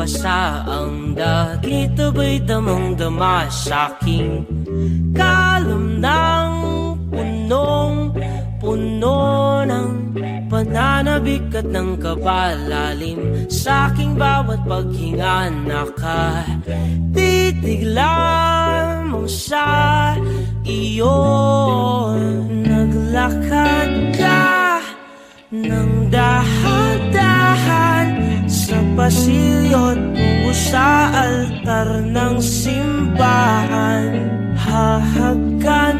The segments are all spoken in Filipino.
basa ang dagit, abay damang-dama sa'king kalam ng punong-puno ng pananabik at ng kabalalim. Sa'king bawat paghinga nakatitig lamang sa iyo. Naglakad ka ng dahan-dahan sa pasilyo't tungo sa altar ng simbahan. Hahagkanan,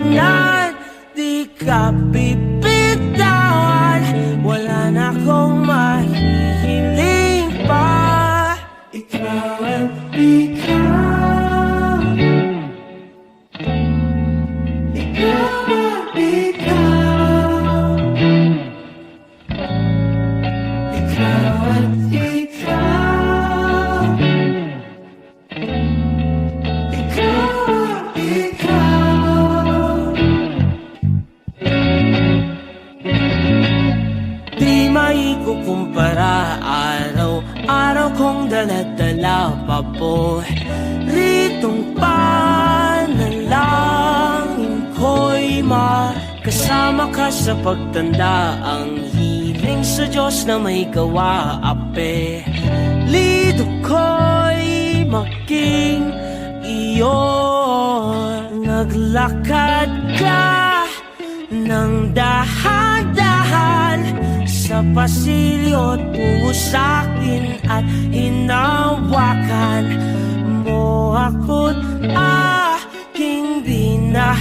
di ka bibitawan, wala na akong mahihiling pa. Ikaw at ikaw, ikaw at ikaw, ikaw at ikaw, ikaw at ikaw. Di maikukumpara, araw-araw kong dala-dala pa po ritong panalangin ko'y makasama ka sa pagtanda. Ang hiling sa Diyos na may gawa, ape lido ko'y maging iyo. Naglakad ka ng dahan-dahan sa pasilyo tungo sa'kin at hinawakan mo ako't aking dinah